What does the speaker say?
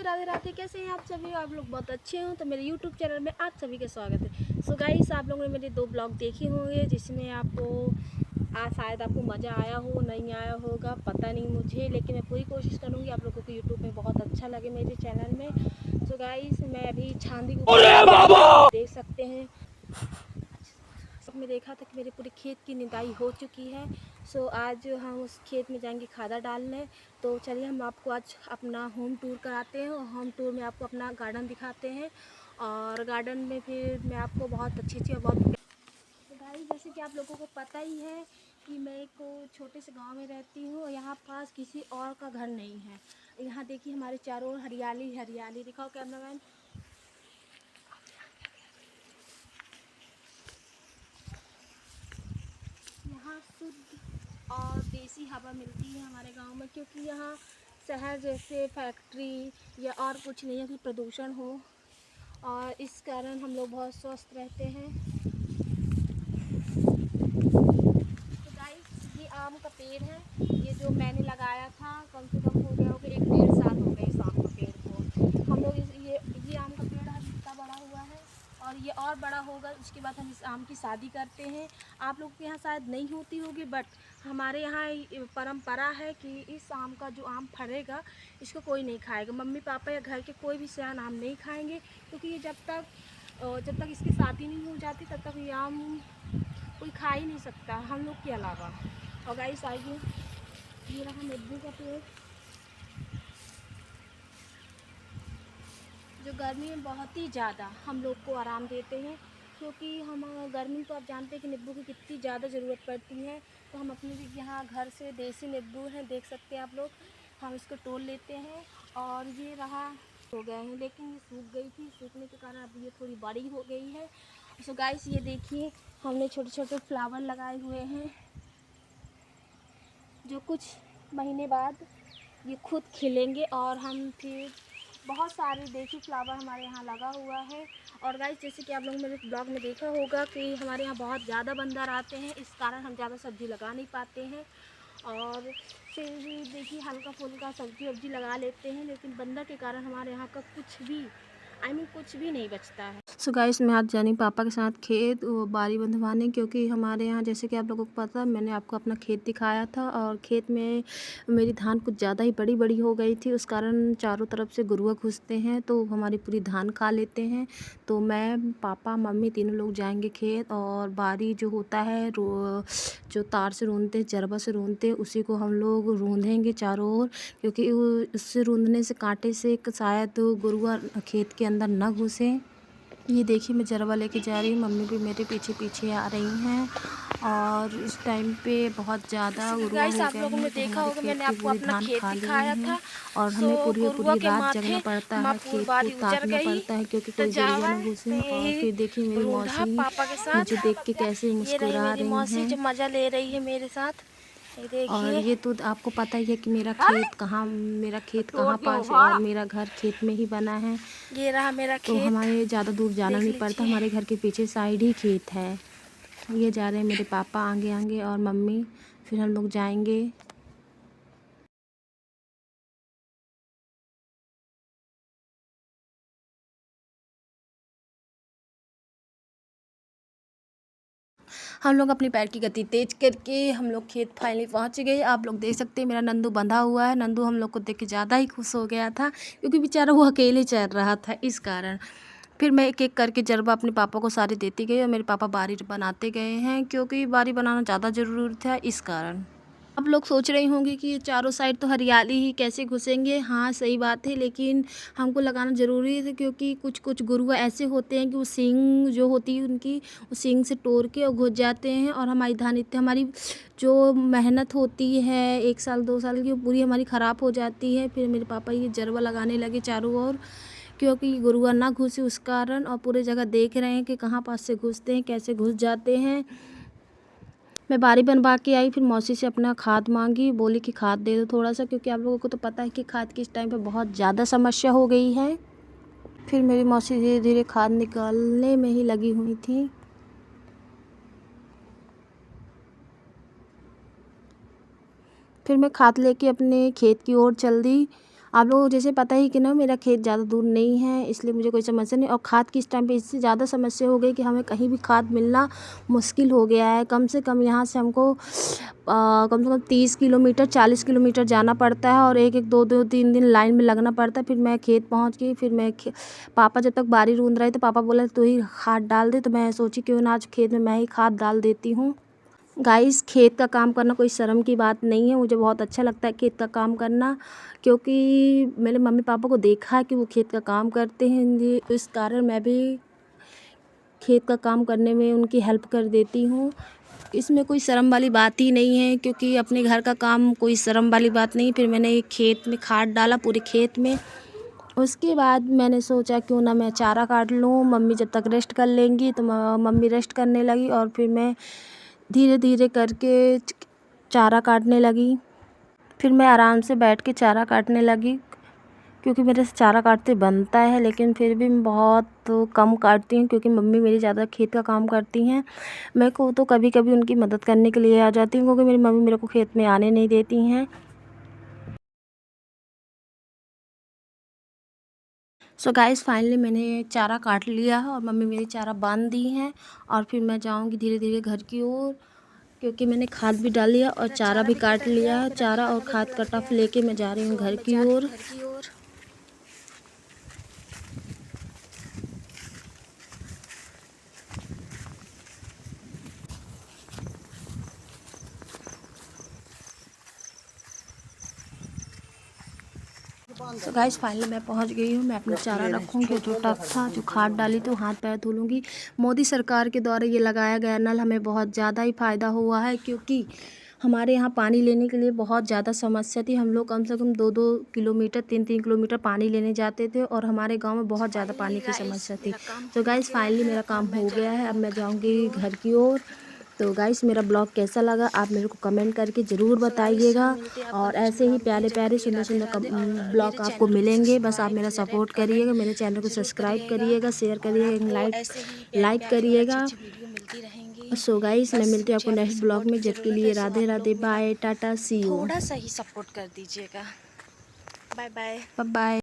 राधे राधे। कैसे हैं आप सभी? आप लोग बहुत अच्छे हो तो मेरे यूट्यूब चैनल में आप सभी का स्वागत है। सो गाइस, आप लोगों ने मेरे 2 ब्लॉग देखे होंगे जिसमें आपको शायद आपको मज़ा आया हो, नहीं आया होगा, पता नहीं मुझे, लेकिन मैं पूरी कोशिश करूँगी आप लोगों को यूट्यूब में बहुत अच्छा लगे मेरे चैनल में। सो गाइस, मैं अभी छांदी को देख सकते हैं। में देखा था कि मेरे पूरे खेत की निदाई हो चुकी है। सो आज हम उस खेत में जाएंगे खादा डालने। तो चलिए हम आपको आज अपना होम टूर कराते हैं और होम टूर में आपको अपना गार्डन दिखाते हैं। और गार्डन में फिर मैं आपको बहुत अच्छी और बहुत तो भाई, जैसे कि आप लोगों को पता ही है कि मैं एक छोटे से गांव में रहती हूँ और यहाँ पास किसी और का घर नहीं है। यहाँ देखिए हमारे चारों ओर हरियाली हरियाली। दिखाओ कैमरामैन। यहाँ शुद्ध और देसी हवा मिलती है हमारे गांव में, क्योंकि यहाँ शहर जैसे फैक्ट्री या और कुछ नहीं है कि प्रदूषण हो, और इस कारण हम लोग बहुत स्वस्थ रहते हैं। तो गाइस, ये आम का पेड़ है, ये जो मैंने लगाया था, कम से कम हो गया होगा 1-1.5 साल हो गए इस आम का पेड़ को। हम लोग ये आम का पेड़ आज इतना बड़ा हुआ है और ये और बड़ा होगा। उसके बाद हम इस आम की शादी करते हैं। आप लोग के यहाँ शायद नहीं होती होगी, बट हमारे यहाँ परंपरा है कि इस आम का जो आम फरेगा इसको कोई नहीं खाएगा। मम्मी पापा या घर के कोई भी सियान आम नहीं खाएंगे, क्योंकि ये जब तक इसकी शादी नहीं हो जाती तब तक ये आम कोई खा ही नहीं सकता हम लोग के अलावा। और गाइस आइए, ये रहा नींबू का पेड़ जो गर्मी में बहुत ही ज़्यादा हम लोग को आराम देते हैं, क्योंकि हम गर्मी तो आप जानते हैं कि नींबू की कितनी ज़्यादा ज़रूरत पड़ती है। तो हम अपने भी यहाँ घर से देसी नींबू हैं, देख सकते हैं आप लोग, हम इसको तोड़ लेते हैं। और ये रहा हो गए हैं, लेकिन ये सूख गई थी, सूखने के कारण अब ये थोड़ी बड़ी हो गई है। सो गाइस, ये देखिए हमने छोटे छोटे फ्लावर लगाए हुए हैं जो कुछ महीने बाद ये खुद खिलेंगे और हम फिर बहुत सारे देसी फ्लावर हमारे यहाँ लगा हुआ है। और गाइस, जैसे कि आप लोग मेरे ब्लॉग में देखा होगा कि हमारे यहाँ बहुत ज़्यादा बंदर आते हैं, इस कारण हम ज़्यादा सब्ज़ी लगा नहीं पाते हैं। और फिर भी देखिए हल्का फुल्का सब्ज़ी वब्जी लगा लेते हैं, लेकिन बंदर के कारण हमारे यहाँ का कुछ भी कुछ भी नहीं बचता है। सो गाइस, मैं आज जानी पापा के साथ खेत बारी बंधवाने, क्योंकि हमारे यहाँ जैसे कि आप लोगों को पता है, मैंने आपको अपना खेत दिखाया था और खेत में मेरी धान कुछ ज़्यादा ही बड़ी बड़ी हो गई थी। उस कारण चारों तरफ से गुरुआ घुसते हैं तो हमारी पूरी धान खा लेते हैं। तो मैं पापा मम्मी तीनों लोग जाएंगे खेत, और बारी जो होता है जो तार से रूंधते जरबा से रूंधते उसी को हम लोग रूंधेंगे चारों ओर, क्योंकि उससे रूंधने से कांटे से शायद गुरुआ खेत के अंदर न घुसे। ये देखिए मैं जरबा लेके जा रही हूँ, मम्मी भी मेरे पीछे पीछे आ रही हैं। और इस टाइम पे बहुत ज़्यादा गुरुआ हो गए हैं, तो हमारे खेत की पूरी धान खा ली हैं और हमें पूरी रात जगना पड़ता है, खेत को ताकना पड़ता है, क्योंकि कोई गुरुआ न घुसे। और फिर देखिए मेरी मौसी मुझे देख के कैसे मुस्कुरा रही हैं। जो मज़ा ले रही है मेरे साथ, और ये तो आपको पता ही है कि मेरा खेत कहाँ पास है, और मेरा घर खेत में ही बना है। ये रहा मेरा खेत, तो हमारे ज़्यादा दूर जाना नहीं पड़ता, हमारे घर के पीछे साइड ही खेत है। ये जा रहे हैं मेरे पापा आगे आगे और मम्मी, फिर हम लोग जाएंगे। हम लोग अपनी पैर की गति तेज करके हम लोग खेत फाइनली पहुंच गए। आप लोग देख सकते हैं मेरा नंदू बंधा हुआ है। नंदू हम लोग को देख के ज़्यादा ही खुश हो गया था, क्योंकि बेचारा वो अकेले चल रहा था, इस कारण। फिर मैं एक एक करके जरबा अपने पापा को सारे देती गई और मेरे पापा बारी बनाते गए हैं, क्योंकि बारी बनाना ज़्यादा ज़रूरी था, इस कारण। आप लोग सोच रही होंगी कि चारों साइड तो हरियाली ही कैसे घुसेंगे। हाँ, सही बात है, लेकिन हमको लगाना ज़रूरी है, क्योंकि कुछ कुछ गुरुआ ऐसे होते हैं कि वो सींग जो होती है उनकी, वो सींग से तोड़ के और घुस जाते हैं, और हमारी जो मेहनत होती है 1 साल 2 साल की, वो पूरी हमारी ख़राब हो जाती है। फिर मेरे पापा ये जरबा लगाने लगे चारों ओर, क्योंकि गुरुआ ना घुसे उस कारण, और पूरे जगह देख रहे हैं कि कहाँ पास से घुसते हैं, कैसे घुस जाते हैं। मैं बारी बनवा के आई, फिर मौसी से अपना खाद मांगी, बोली कि खाद दे दो थोड़ा सा, क्योंकि आप लोगों को तो पता है कि खाद की इस टाइम पे बहुत ज़्यादा समस्या हो गई है। फिर मेरी मौसी धीरे धीरे खाद निकालने में ही लगी हुई थी। फिर मैं खाद लेके अपने खेत की ओर चल दी। आप लोगों को जैसे पता ही कि ना मेरा खेत ज़्यादा दूर नहीं है, इसलिए मुझे कोई समस्या नहीं। और खाद की इस टाइम पे इससे ज़्यादा समस्या हो गई कि हमें कहीं भी खाद मिलना मुश्किल हो गया है। कम से कम यहाँ से हमको कम से कम 30 किलोमीटर 40 किलोमीटर जाना पड़ता है और एक 2 3 दिन लाइन में लगना पड़ता है। फिर मैं खेत पहुँच गई। फिर मैं पापा जब तक बारी रूंद रहे थे, पापा बोला तू ही खाद डाल दे, तो मैं सोची क्यों ना आज खेत में मैं ही खाद डाल देती हूँ। गाइस, खेत का काम करना कोई शर्म की बात नहीं है, मुझे बहुत अच्छा लगता है खेत का काम करना, क्योंकि मैंने मम्मी पापा को देखा है कि वो खेत का काम करते हैं, इस कारण मैं भी खेत का काम करने में उनकी हेल्प कर देती हूँ। इसमें कोई शर्म वाली बात ही नहीं है, क्योंकि अपने घर का काम कोई शर्म वाली बात नहीं। फिर मैंने खेत में खाद डाला पूरे खेत में। उसके बाद मैंने सोचा क्यों ना मैं चारा काट लूँ, मम्मी जब तक रेस्ट कर लेंगी, तो मम्मी रेस्ट करने लगी और फिर मैं धीरे धीरे करके चारा काटने लगी। फिर मैं आराम से बैठ के चारा काटने लगी, क्योंकि मेरे से चारा काटते बनता है, लेकिन फिर भी मैं बहुत कम काटती हूँ, क्योंकि मम्मी मेरी ज़्यादा खेत का काम करती हैं। मैं को तो कभी कभी उनकी मदद करने के लिए आ जाती हूँ, क्योंकि मेरी मम्मी मेरे को खेत में आने नहीं देती हैं। सो गाइस, फाइनली मैंने चारा काट लिया है और मम्मी मेरी चारा बांध दी हैं। और फिर मैं जाऊंगी धीरे धीरे घर की ओर, क्योंकि मैंने खाद भी डाल लिया और चारा भी काट लिया है। चारा और खाद का टफ लेके मैं जा रही हूँ घर की ओर। तो गाइस, फाइनली मैं पहुंच गई हूँ। मैं अपना चारा रखूँगी, जो टफ था, जो खाद डाली तो हाथ पैर धो लूँगी। मोदी सरकार के द्वारा ये लगाया गया नल हमें बहुत ज़्यादा ही फ़ायदा हुआ है, क्योंकि हमारे यहाँ पानी लेने के लिए बहुत ज़्यादा समस्या थी। हम लोग कम से कम 2-2 किलोमीटर 3-3 किलोमीटर पानी लेने जाते थे और हमारे गांव में बहुत ज़्यादा पानी की समस्या थी। तो गाइस, फाइनली मेरा काम हो गया है। अब मैं जाऊँगी घर की ओर। तो गाइस, मेरा ब्लॉग कैसा लगा आप मेरे को कमेंट करके ज़रूर बताइएगा। और ऐसे ही प्यारे प्यारे सुंदर सुंदर ब्लॉग आपको मिलेंगे। बस आप मेरा सपोर्ट करिएगा, मेरे चैनल को सब्सक्राइब करिएगा, शेयर करिएगा, लाइक करिएगा। सो गाइस, मैं मिलती हूँ आपको नेक्स्ट ब्लॉग में। जब के लिए Radhe Radhe, bye, tata, see you, थोड़ा सा ही सपोर्ट कर दीजिएगा। Bye bye. Bye bye.